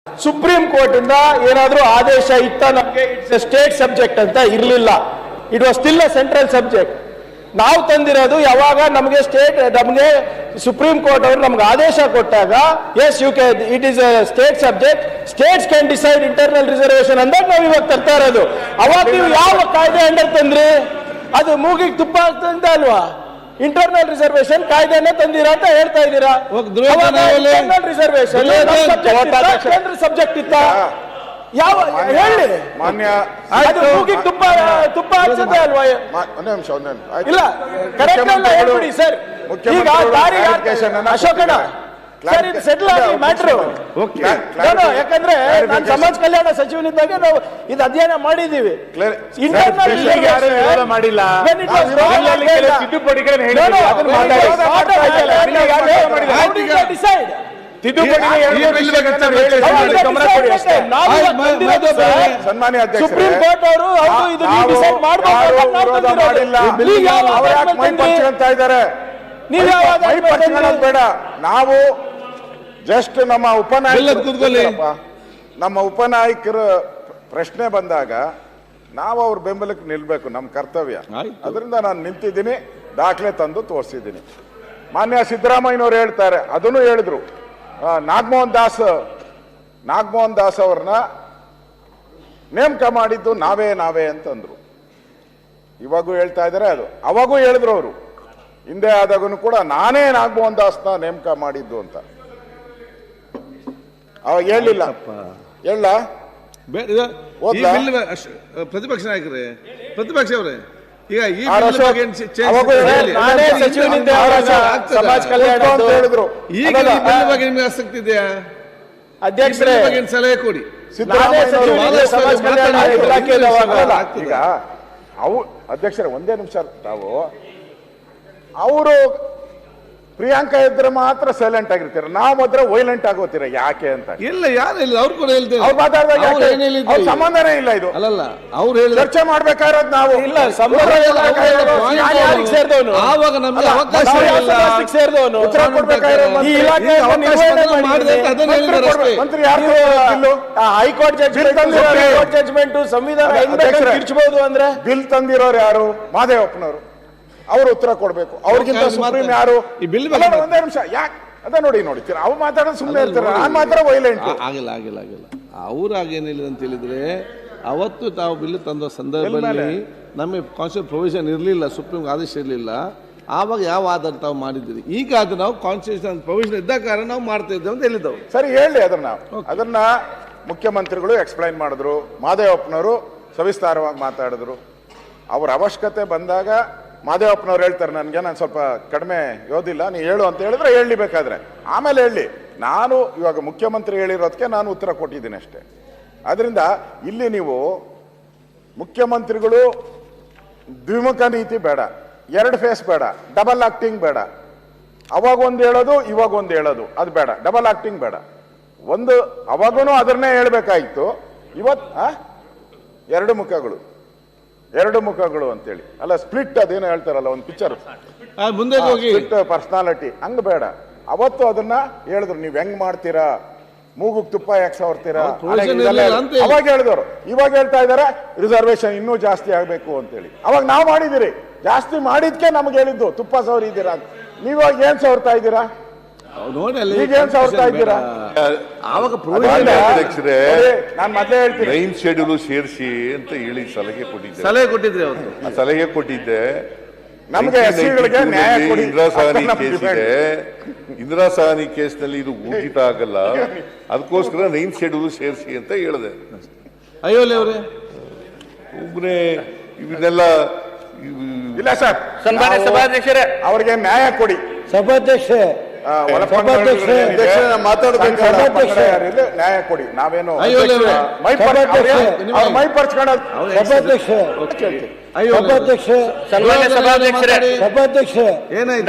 Supreme court ಇಂದ ಏನಾದರೂ ಆದೇಶ ಇತ್ತ ನಮಗೆ ಇಟ್ಸ್ ಎ ಸ್ಟೇಟ್ ಸಬ್ಜೆಕ್ಟ್ ಅಂತ ಇರಲಿಲ್ಲ. It was still a central subject. ನಾವು ತಂದಿರೋದು ಯಾವಾಗ ನಮಗೆ ಸುಪ್ರೀಂ ಕೋರ್ಟ್ ಅವರು ನಮ್ಗೆ ಆದೇಶ ಕೊಟ್ಟಾಗ yes you can it is a state subject, states can decide internal reservation ಅಂದಾಗ ನಾವು ಇವಾಗ ತರ್ತಾ ಇರೋದು. ಅವಾಗ ನೀವು ಯಾವ ಕಾಯ್ದೆ ಅಂಡರ್ ತಂದ್ರಿ? ಅದು ಮೂಗಿಗೆ ತುಪ್ಪ ಆಗ್ತಂತ ಅಲ್ವಾ? ಇಂಟರ್ನಲ್ ರಿಸರ್ವೇಶನ್ ಕಾಯ್ದೆನ ತಂದಿರಾ ಅಂತ ಹೇಳ್ತಾ ಇದ್ದೀರಾ. ಇಂಟರ್ನಲ್ ರಿಸರ್ವೇಶನ್ ಕೇಂದ್ರ ಸಬ್ಜೆಕ್ಟ್ ಇತ್ತ? ಯಾವ ಹೇಳಿ ಮಾನ್ಯ ಅದು ಮೂಗಿಗೆ ತುಪ್ಪ ಹಚ್ಚದೆ ಅಲ್ವಾ? ಇಲ್ಲ ಕರೆಕ್ಟ್ ಅಲ್ಲ ಹೇಳ್ಬಿಡಿ ಸರ್. ಈಗ ದಾರಿ ಅಶೋಕಣ್ಣ ಸರ್ ಇದು ಸೆಟ್ಲ್ ಆಗಿ ಮ್ಯಾಟ್ರು. ಯಾಕಂದ್ರೆ ನಾನು ಸಮಾಜ ಕಲ್ಯಾಣ ಸಚಿವನಿದ್ದಾಗ ನಾವು ಇದು ಅಧ್ಯಯನ ಮಾಡಿದೀವಿ. ಇಂಟರ್ನಲ್ ಮಾಡಿಲ್ಲ ಸನ್ಮಾನ್ಯ ಅಧ್ಯಕ್ಷ ಸುಪ್ರೀಂ ಕೋರ್ಟ್ ಅವರು ಅಂತ ಇದ್ದಾರೆ. ಬೇಡ, ನಾವು ಜಸ್ಟ್ ನಮ್ಮ ಉಪನಾಯಕರ ಪ್ರಶ್ನೆ ಬಂದಾಗ ನಾವು ಅವ್ರ ಬೆಂಬಲಕ್ಕೆ ನಿಲ್ಬೇಕು, ನಮ್ಮ ಕರ್ತವ್ಯ. ಅದರಿಂದ ನಾನು ನಿಂತಿದ್ದೀನಿ, ದಾಖಲೆ ತಂದು ತೋರಿಸಿದ್ದೀನಿ. ಮಾನ್ಯ ಸಿದ್ದರಾಮಯ್ಯನವರು ಹೇಳ್ತಾರೆ, ಅದನ್ನು ಹೇಳಿದ್ರು, ನಾಗಮೋಹನ್ ದಾಸ್ ಅವ್ರನ್ನ ನೇಮಕ ಮಾಡಿದ್ದು ನಾವೇ ಅಂತಂದ್ರು. ಇವಾಗೂ ಹೇಳ್ತಾ ಇದ್ದಾರೆ, ಅದು ಅವಾಗೂ ಹೇಳಿದ್ರು ಅವರು. ಹಿಂದೆ ಆದಾಗೂ ಕೂಡ ನಾನೇ ನಾಗಮೋಹನ್ ದಾಸ್ನ ನೇಮಕ ಮಾಡಿದ್ದು ಅಂತ ಅವಾಗ ಹೇಳಿಲ್ಲ. ಹೇಳ ಪ್ರತಿಪಕ್ಷ ನಾಯಕರೇ, ಪ್ರತಿಪಕ್ಷ ಅವರೇ, ಈಗ ಈ ಸಮಾಜ ಕಲ್ಯಾಣ ಹೇಳಿದ್ರು. ಈಗ ಬಗ್ಗೆ ನಿಮ್ಗೆ ಆಸಕ್ತಿ ಇದೆಯಾ ಅಧ್ಯಕ್ಷರೇ? ಸಲಹೆ ಕೊಡಿ. ಈಗ ಅವು ಅಧ್ಯಕ್ಷರೇ ಒಂದೇ ನಿಮಿಷ ತಾವು ಅವರು ಪ್ರಿಯಾಂಕಾ ಇದ್ರೆ ಮಾತ್ರ ಸೈಲೆಂಟ್ ಆಗಿರ್ತೀರ, ನಾವು ಮಾತ್ರ ವೈಲೆಂಟ್ ಆಗೋತೀರ ಯಾಕೆ ಅಂತ. ಇಲ್ಲ ಯಾರು ಇಲ್ಲ, ಅವ್ರು ಕೂಡ ಹೇಳ್ತಾರೆ. ಅವ್ರು ಮಾತಾಡಿದಾಗ ಸಂಬಂಧನೇ ಇಲ್ಲ. ಇದು ಅಲ್ಲಲ್ಲ, ಅವ್ರು ಹೇಳಿ ಚರ್ಚೆ ಮಾಡ್ಬೇಕಾಗಿರೋದು ನಾವು. ಇಲ್ಲ ಸೇರಿದವನು ಆವಾಗ ನಮ್ಗೆ ಅವಕಾಶ ಸೇರಿದವನು ಉತ್ತರ ಕೊಡ್ಬೇಕಾಗಿರೋದು. ಹೈಕೋರ್ಟ್ ಜಡ್ಜ್ಮೆಂಟ್ ಸಂವಿಧಾನ ತಿರ್ಚಬಹುದು ಅಂದ್ರೆ ಬಿಲ್ ತಂದಿರೋರು ಯಾರು? ಮಾದೇವಪ್ಪನವರು. ಅವರು ಉತ್ತರ ಕೊಡ್ಬೇಕು. ಅವ್ರಿಗಿಂತ ಸುಪ್ರೀಂ ಯಾರು? ಒಂದೇ ನಿಮಿಷ ಯಾಕೆ ಅದ ನೋಡಿ ಅವ್ರು ಮಾತಾಡೋದು ಸುಮ್ಮನೆ ಇರ್ತಾರೆ, ನಾನು ಮಾತ್ರ ವೈಲೆಂಟ್. ಆಗಿಲ್ಲ ಅವ್ರಾಗೇನಿಲ್ಲ ಅಂತ ಹೇಳಿದ್ರೆ, ಅವತ್ತು ತಾವು ಬಿಲ್ ತಂದ ಸಂದರ್ಭದಲ್ಲಿ ನಮಗೆ ಕಾನ್ಸ್ಟಿಟ್ಯೂಷನ್ ಪ್ರೊವಿಷನ್ ಇರಲಿಲ್ಲ, ಸುಪ್ರೀಂ ಆದೇಶ ಇರಲಿಲ್ಲ. ಆವಾಗ ಯಾವ ಆಧಾರ ತಾವು ಮಾಡಿದ್ದೀರಿ? ಈಗ ಅದು ನಾವು ಕಾನ್ಸ್ಟಿಟ್ಯೂಷನ್ ಪ್ರೊವಿಷನ್ ಇದ್ದ ಕಾರಣ ನಾವು ಮಾಡ್ತಾ ಇದ್ದೇವೆ ಅಂತ ಹೇಳಿದ್ದವು. ಸರಿ ಹೇಳಿ, ಅದನ್ನ ಮುಖ್ಯಮಂತ್ರಿಗಳು ಎಕ್ಸ್ಪ್ಲೈನ್ ಮಾಡಿದ್ರು, ಮಾದೇವಪ್ಪನವರು ಸವಿಸ್ತಾರವಾಗಿ ಮಾತಾಡಿದ್ರು. ಅವ್ರ ಅವಶ್ಯಕತೆ ಬಂದಾಗ ಮಾದೇವಪ್ಪನವ್ರು ಹೇಳ್ತಾರೆ, ನಾನು ಸ್ವಲ್ಪ ಕಡಿಮೆ ಓದಿಲ್ಲ, ನೀ ಹೇಳು ಅಂತ ಹೇಳಿದ್ರೆ ಹೇಳಿ, ಬೇಕಾದ್ರೆ ಆಮೇಲೆ ಹೇಳಿ. ನಾನು ಇವಾಗ ಮುಖ್ಯಮಂತ್ರಿ ಹೇಳಿರೋದಕ್ಕೆ ನಾನು ಉತ್ತರ ಕೊಟ್ಟಿದ್ದೀನಿ ಅಷ್ಟೇ. ಅದರಿಂದ ಇಲ್ಲಿ ನೀವು ಮುಖ್ಯಮಂತ್ರಿಗಳು ದ್ವಿಮುಖ ನೀತಿ ಬೇಡ, ಎರಡು ಫೇಸ್ ಬೇಡ, ಡಬಲ್ ಆಕ್ಟಿಂಗ್ ಬೇಡ. ಅವಾಗ ಒಂದು ಹೇಳೋದು ಇವಾಗ ಒಂದು ಹೇಳೋದು ಅದು ಬೇಡ, ಡಬಲ್ ಆಕ್ಟಿಂಗ್ ಬೇಡ. ಒಂದು ಅವಾಗೂ ಅದನ್ನೇ ಹೇಳ್ಬೇಕಾಯ್ತು, ಎರಡು ಮುಖಗಳು ಅಂತೇಳಿ ಅಲ್ಲ, ಸ್ಪ್ಲಿಟ್ ಅದೇನೋ ಹೇಳ್ತಾರಲ್ಲ ಒಂದು ಪಿಕ್ಚರ್, ಮುಂದೆ ಸ್ಪ್ಲಿಟ್ ಪರ್ಸನಾಲಿಟಿ, ಹಂಗ ಬೇಡ. ಅವತ್ತು ಅದನ್ನ ಹೇಳಿದ್ರು, ನೀವ್ ಹೆಂಗ್ ಮಾಡ್ತೀರಾ, ಮೂಗುಗ್ ತುಪ್ಪ ಯಾಕೆ ಸವರ್ತೀರಾ ಅವಾಗ ಹೇಳಿದವರು. ಇವಾಗ ಹೇಳ್ತಾ ಇದಾರೆ ರಿಸರ್ವೇಶನ್ ಇನ್ನೂ ಜಾಸ್ತಿ ಆಗ್ಬೇಕು ಅಂತೇಳಿ. ಅವಾಗ ನಾವು ಮಾಡಿದಿರಿ, ಜಾಸ್ತಿ ಮಾಡಿದ್ಕೆ ನಮ್ಗೆ ಹೇಳಿದ್ದು ತುಪ್ಪ ಸವರಿದ್ದೀರಾ ಅಂತ. ನೀವಾಗ ಏನ್ ಸವರ್ತಾ ಇದ್ದೀರಾ? ಈಗೇನ್ ಸವರ್ತಾ ಇದ್ದೀರಾ? ನಾನು ಮೊದಲೇ ಹೇಳ್ತೀನಿ, ಲೈನ್ ಶೆಡ್ಯೂಲ್ ಸೇರಿಸಿ ಅಂತ ಹೇಳಿ ಸಲಹೆ ಕೊಟ್ಟಿದ್ದೆ. ಸಲಹೆ ಕೊಟ್ಟಿದ್ದೆ. ನಮ್ಗೆ ಇಂದಿರಾ ಸಹಾನಿ ಕೇಸ್ನಲ್ಲಿ ಇದು ಊಹಿತ ಆಗಲ್ಲ, ಅದಕ್ಕೋಸ್ಕರ ಲೈನ್ ಶೆಡ್ಯೂಲ್ ಸೇರಿಸಿ ಅಂತ ಹೇಳಿದೆ. ಅಯ್ಯೋಲೆ ಅವರೇ ಒಬ್ಬನೇ ಇವನ್ನೆಲ್ಲ ಇಲ್ಲ ಸರ್, ಸನ್ಮಾನ್ಯ ಸಭಾಧ್ಯಕ್ಷರೇ ಅವ್ರಿಗೆ ನ್ಯಾಯ ಕೊಡಿ. ಸಭಾಧ್ಯಕ್ಷೆ ನ್ಯಾಯ ಕೊಡಿ. ನಾವೇನು ಮೈ ಸನ್ಮಾನ್ಯ ಸಭಾಧ್ಯಕ್ಷೆ ಏನಾಯ್ತು?